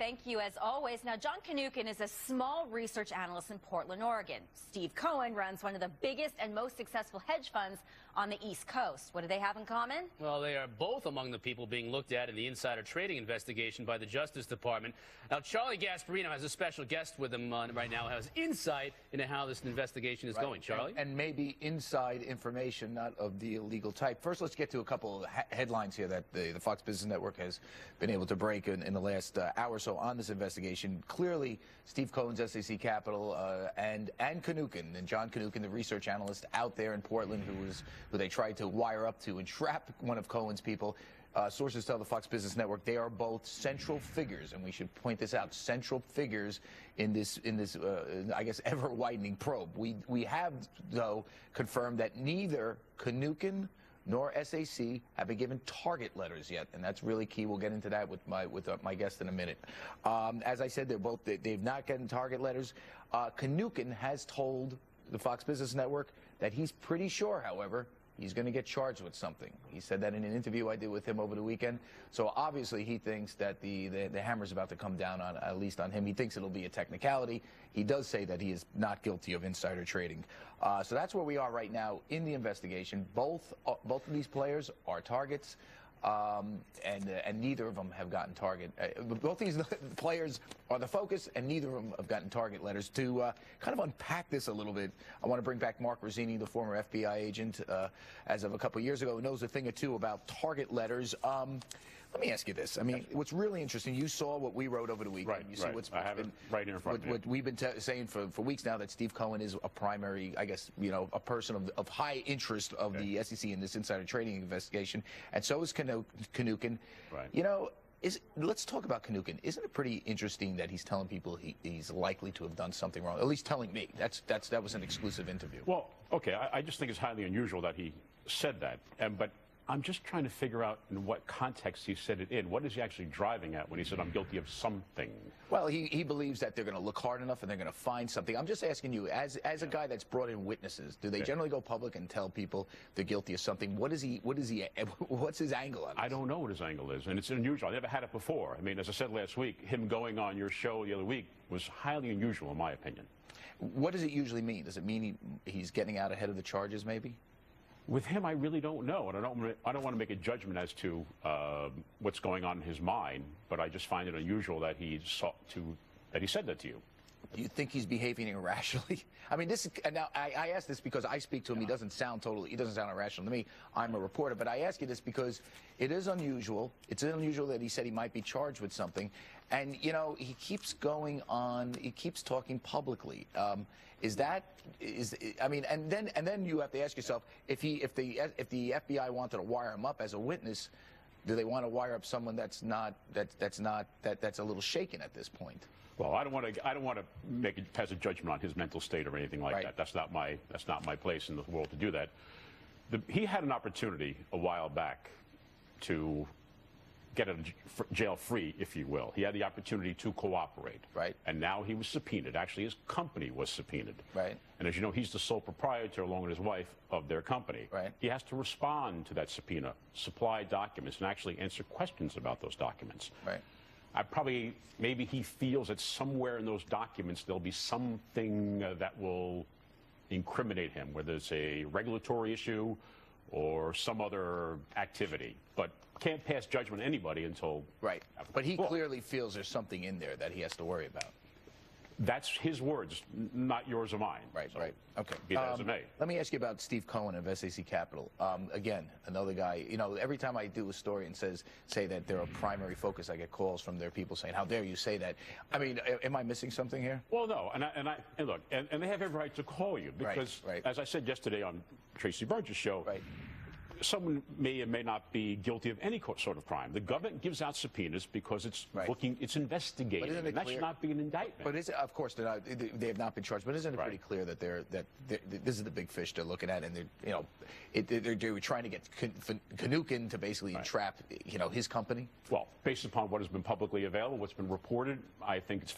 Thank you, as always. Now, John Knutkin is a small research analyst in Portland, Oregon. Steve Cohen runs one of the biggest and most successful hedge funds on the East Coast. What do they have in common? Well, they are both among the people being looked at in the insider trading investigation by the Justice Department. Now, Charlie Gasparino has a special guest with him right now, has insight into how this investigation is going. Charlie? And maybe inside information, not of the illegal type. First, let's get to a couple of headlines here that the Fox Business Network has been able to break in the last hour or so on this investigation. Clearly, Steve Cohen's SEC Capital and Knutkin, and John Knutkin, the research analyst out there in Portland, who they tried to wire up to entrap one of Cohen's people. Sources tell the Fox Business Network they are both central figures, and we should point this out, central figures in this I guess, ever-widening probe. We have, though, confirmed that neither Knutkin nor SAC have been given target letters yet, and that's really key. We'll get into that with my guest in a minute. As I said, they've not gotten target letters. Knutkin has told the Fox Business Network that he's pretty sure, however, he's going to get charged with something. He said that in an interview I did with him over the weekend. So obviously he thinks that the hammer's about to come down on, at least on him. He thinks it'll be a technicality. He does say that he is not guilty of insider trading. So that's where we are right now in the investigation. Both of these players are targets. And neither of them have gotten target. Both these players are the focus, and neither of them have gotten target letters. To kind of unpack this a little bit, I want to bring back Mark Rossini, the former FBI agent, as of a couple of years ago, who knows a thing or two about target letters. Let me ask you this. I mean, what's really interesting, you saw what we wrote over the weekend. Right, you see what's I have it right here in front of me. What we've been saying for weeks now, that Steve Cohen is a primary, I guess, a person of high interest of the SEC in this insider trading investigation, and so is Knutkin. Right. You know, let's talk about Knutkin. Isn't it pretty interesting that he's telling people he's likely to have done something wrong? At least telling me. That was an exclusive interview. Well, okay, I just think it's highly unusual that he said that, but I'm just trying to figure out in what context he said it in. What is he actually driving at when he said, I'm guilty of something? Well, he believes that they're going to look hard enough and they're going to find something. I'm just asking you, as a guy that's brought in witnesses, do they generally go public and tell people they're guilty of something? What's his angle on it? I don't know what his angle is, and it's unusual. I never had it before. I mean, as I said last week, him going on your show the other week was highly unusual, in my opinion. What does it usually mean? Does it mean he's getting out ahead of the charges, maybe? With him, I really don't know, and I don't want to make a judgment as to what's going on in his mind. But I just find it unusual that he said that to you. Do you think he's behaving irrationally? I mean, now I ask this because I speak to him. He doesn't sound irrational to me. I'm a reporter, but I ask you this because it is unusual. It's unusual that he said he might be charged with something, and he keeps going on. He keeps talking publicly. I mean, and then you have to ask yourself, if the FBI wanted to wire him up as a witness, do they want to wire up someone that's a little shaken at this point? Well, I don't want to pass a judgment on his mental state or anything like that. That's not my place in the world to do that. He had an opportunity a while back to get out of jail free, if you will. He had the opportunity to cooperate. Right. And now he was subpoenaed. Actually, his company was subpoenaed. Right. And as you know, he's the sole proprietor, along with his wife, of their company. Right. He has to respond to that subpoena, supply documents, and actually answer questions about those documents. Right. Maybe he feels that somewhere in those documents there'll be something that will incriminate him, whether it's a regulatory issue or some other activity. But can't pass judgment on anybody until... Right. But he clearly feels there's something in there that he has to worry about. That's his words, not yours or mine. Right, so, right. Okay. Be that as it may. Let me ask you about Steve Cohen of SAC Capital. Again, another guy, every time I do a story and say that they're a primary focus, I get calls from their people saying, how dare you say that? I mean, am I missing something here? Well, no. And look, and they have every right to call you because, as I said yesterday on Tracy Burgess' show, someone may or may not be guilty of any sort of crime. The government gives out subpoenas because it's it's investigating. And that should not be an indictment. But of course, they have not been charged. But isn't it pretty clear that this is the big fish they're looking at, and they're trying to get Knutkin to basically entrap his company? Well, based upon what has been publicly available, what's been reported, I think it's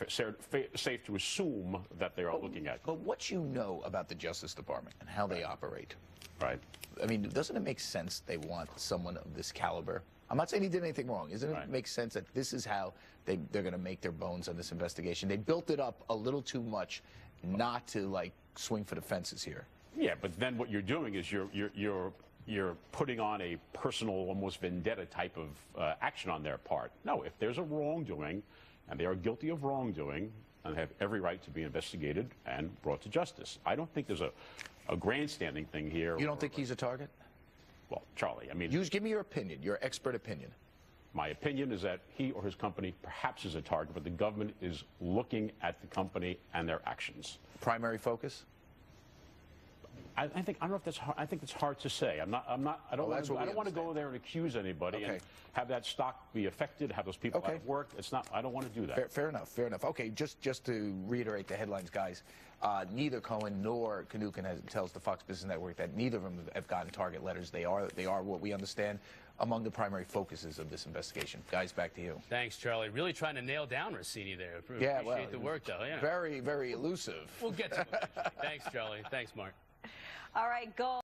safe to assume that they are looking at. But what you know about the Justice Department and how they operate. Right. I mean, doesn't it make sense they want someone of this caliber? I'm not saying he did anything wrong. Doesn't it make sense that this is how they're going to make their bones on this investigation? They built it up a little too much not to, like, swing for the fences here. Yeah, but then what you're doing is you're putting on a personal, almost vendetta type of action on their part. No, if there's a wrongdoing, and they are guilty of wrongdoing, and have every right to be investigated and brought to justice. I don't think there's a grandstanding thing here. You don't think he's a target? Well, Charlie, I mean... Give me your opinion, your expert opinion. My opinion is that he or his company perhaps is a target, but the government is looking at the company and their actions. Primary focus? I don't know if that's hard. I think it's hard to say. I don't want to go there and accuse anybody and have that stock be affected, have those people out of work. I don't want to do that. Fair enough. Okay, just to reiterate the headlines, guys, neither Cohen nor Knukin tells the Fox Business Network that neither of them have gotten target letters. They are what we understand among the primary focuses of this investigation. Guys, back to you. Thanks, Charlie. Really trying to nail down Rossini there. Yeah, appreciate the work, though. Yeah. Very, very elusive. We'll get to it. Thanks, Charlie. Thanks, Mark. All right, go.